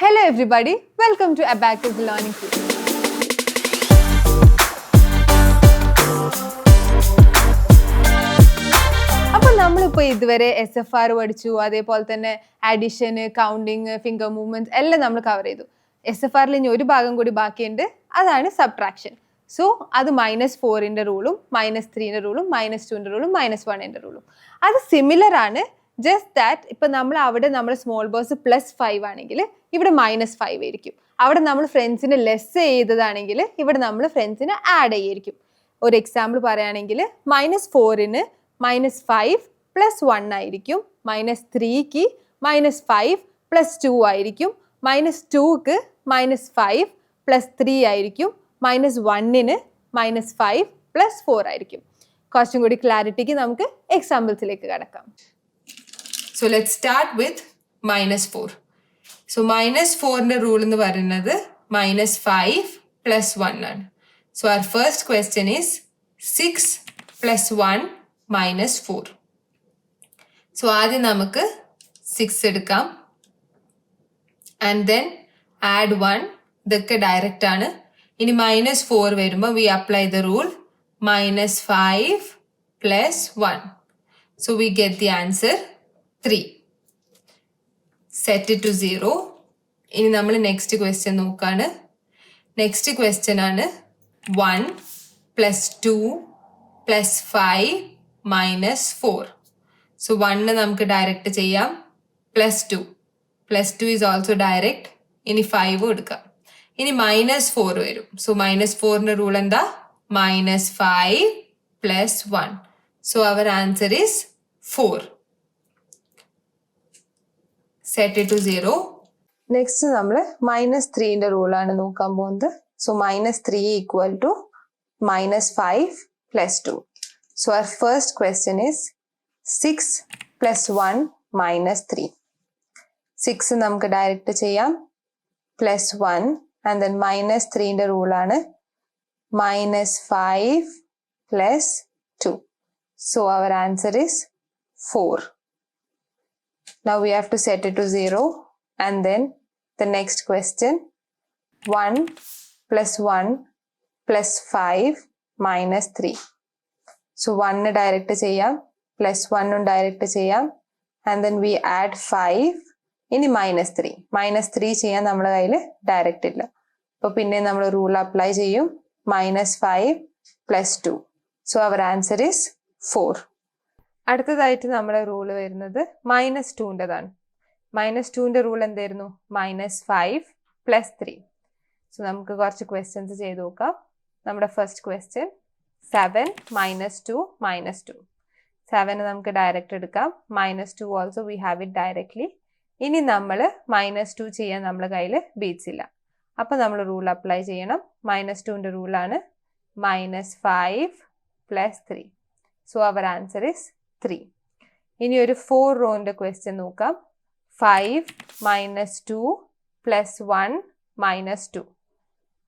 Hello everybody, welcome to Abacus Learning Tool. അപ്പോൾ നമ്മളിപ്പോൾ ഇതുവരെ SFR പഠിച്ചു, അതേപോലെ തന്നെ അഡിഷൻ, കൗണ്ടിങ്, ഫിംഗർ മൂവ്മെന്റ്സ് എല്ലാം നമ്മൾ കവർ ചെയ്തു. SFRൽ ഇനി ഒരു ഭാഗം കൂടി ബാക്കിയുണ്ട്, അതാണ് സബ്ട്രാക്ഷൻ. സോ അത് -4ന്റെ റൂളും -3ന്റെ റൂളും -2ന്റെ റൂളും -1ന്റെ റൂളും അത് സിമിലർ ആണ്. ജസ്റ്റ് ദാറ്റ് ഇപ്പം നമ്മൾ സ്മോൾ ബോസ് +5 ആണെങ്കിൽ ഇവിടെ -5 ആയിരിക്കും. അവിടെ നമ്മൾ ഫ്രണ്ട്സിന് ലെസ് ചെയ്തതാണെങ്കിൽ ഇവിടെ നമ്മൾ ഫ്രണ്ട്സിന് ആഡ് ചെയ്യായിരിക്കും. ഒരു എക്സാമ്പിൾ പറയുകയാണെങ്കിൽ -4ന് -5 +1 ആയിരിക്കും, -3ക്ക് -5 +2 ആയിരിക്കും, -2ക്ക് -5 +3 ആയിരിക്കും, -1ന് -5 +4 ആയിരിക്കും. കുറച്ചും കൂടി ക്ലാരിറ്റിക്ക് നമുക്ക് എക്സാമ്പിൾസിലേക്ക് കടക്കാം. So let's start with -4. So -4ന്റെ rule എന്ന് പറയുന്നത് -5 +1 ആണ്. So our first question is 6 + 1 -4. So ആദ്യം നമുക്ക് 6 എടുക്കാം and then add 1. ഇതൊക്കെ ഡയറക്റ്റ് ആണ്. ഇനി -4 വരുമ്പോൾ we apply the rule -5 + 1. So we get the answer 3. Set it to 0. ഇനി നമ്മൾ നെക്സ്റ്റ് ക്വസ്റ്റ്യൻ നോക്കാണ്. നെക്സ്റ്റ് ക്വസ്റ്റ്യൻ ആണ് 1 + 2 + 5 -4. സോ 1 നമുക്ക് ഡയറക്റ്റ് ചെയ്യാം, +2 ഈസ് ഓൾസോ ഡയറക്റ്റ്. ഇനി 5 എടുക്കാം. ഇനി -4 വരും. സോ -4ന്റെ റൂൾ എന്താ? -5 + 1. So our answer is 4. Set it to 0. Next നമ്മൾ -3ന്റെ റൂളാണ് നോക്കാൻ പോകുന്നത്. So -3 = -5 + 2. So our first question is 6 + 1 -3. 6 നമുക്ക് ഡയറക്റ്റ് ചെയ്യാം, +1 and then -3ന്റെ റൂളാണ് -5 + 2. So our answer is 4. Now we have to set it to 0 and then the next question 1 + 1 + 5 -3. So 1 direct ചെയ്യാം, +1 direct ചെയ്യാം and then we add 5. ഇനി -3 ചെയ്യാൻ നമ്മുടെ കയ്യിൽ direct ഇല്ല. അപ്പോൾ പിന്നെ നമ്മൾ റൂൾ അപ്ലൈ ചെയ്യും, -5 + 2. So our answer is 4. അടുത്തതായിട്ട് നമ്മുടെ റൂള് വരുന്നത് -2ൻ്റെതാണ്. -2ൻ്റെ റൂൾ എന്തായിരുന്നു? -5 + 3. സോ നമുക്ക് കുറച്ച് ക്വസ്റ്റ്യൻസ് ചെയ്ത് നോക്കാം. നമ്മുടെ ഫസ്റ്റ് ക്വസ്റ്റ്യൻ 7 -2 -2. 7 നമുക്ക് ഡയറക്റ്റ് എടുക്കാം, -2 also we have it directly. ഇനി നമ്മൾ -2 ചെയ്യാൻ നമ്മുടെ കയ്യിൽ ബീറ്റ്സ് ഇല്ല. അപ്പം നമ്മൾ റൂൾ അപ്ലൈ ചെയ്യണം. -2ൻ്റെ റൂളാണ് -5 + 3. So our answer is 3. ഇനി ഒരു 4 റോന്റെ ക്വസ്റ്റ്യൻ നോക്കാം. 5 -2 + 1 -2.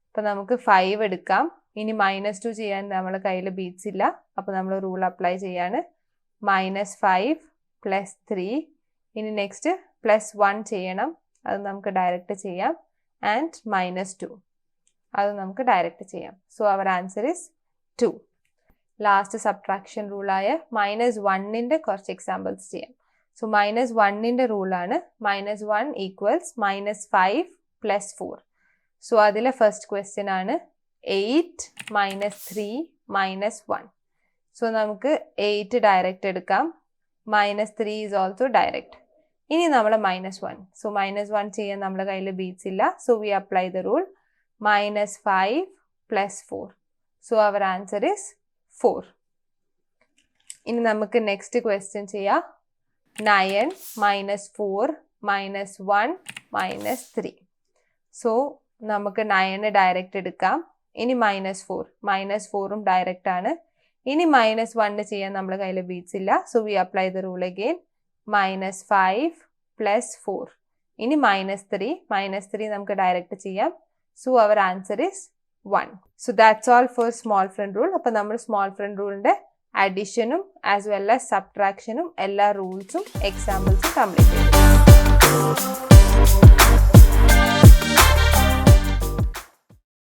അപ്പം നമുക്ക് 5 എടുക്കാം. ഇനി -2 ചെയ്യാൻ നമ്മുടെ കയ്യിൽ ബീറ്റ്സ് ഇല്ല. അപ്പം നമ്മൾ റൂൾ അപ്ലൈ ചെയ്യാണ്, -5 + 3. ഇനി നെക്സ്റ്റ് +1 ചെയ്യണം, അത് നമുക്ക് ഡയറക്റ്റ് ചെയ്യാം, ആൻഡ് -2 അത് നമുക്ക് ഡയറക്റ്റ് ചെയ്യാം. So our answer is 2. Last subtraction റൂളായ -1ൻ്റെ കുറച്ച് എക്സാമ്പിൾസ് ചെയ്യാം. സോ -1ൻ്റെ റൂളാണ് -1 = -5 + 4. സോ അതിലെ ഫസ്റ്റ് ക്വസ്റ്റ്യൻ ആണ് 8 -3 -1. സോ നമുക്ക് 8 ഡയറക്റ്റ് എടുക്കാം, -3 ഈസ് ഓൾസോ ഡയറക്റ്റ്. ഇനി നമ്മൾ -1. സോ -1 ചെയ്യാൻ നമ്മുടെ കയ്യിൽ ബീറ്റ്സ് ഇല്ല. So we apply the rule -5 + 4. So our answer is 4. ഇനി നമുക്ക് നെക്സ്റ്റ് ക്വസ്റ്റ്യൻ ചെയ്യാം. 9 -4 -1 -3. സോ നമുക്ക് 9 ഡയറക്റ്റ് എടുക്കാം. ഇനി -4ഉം ഡയറക്റ്റ് ആണ്. ഇനി -1 ചെയ്യാൻ നമ്മുടെ കയ്യിൽ ബീറ്റ്സ് ഇല്ല. So we apply the rule again -5 + 4. ഇനി -3 നമുക്ക് ഡയറക്റ്റ് ചെയ്യാം. So our answer is 1. So that's all for small friend rule. അപ്പോൾ നമ്മൾ സ്മോൾ ഫ്രണ്ട് റൂളിൻ്റെ അഡിഷനും ആസ് വെൽ ആസ് സബ്ട്രാക്ഷനും എല്ലാ റൂൾസും എക്സാമ്പിൾസും കംപ്ലീറ്റ് ചെയ്തു.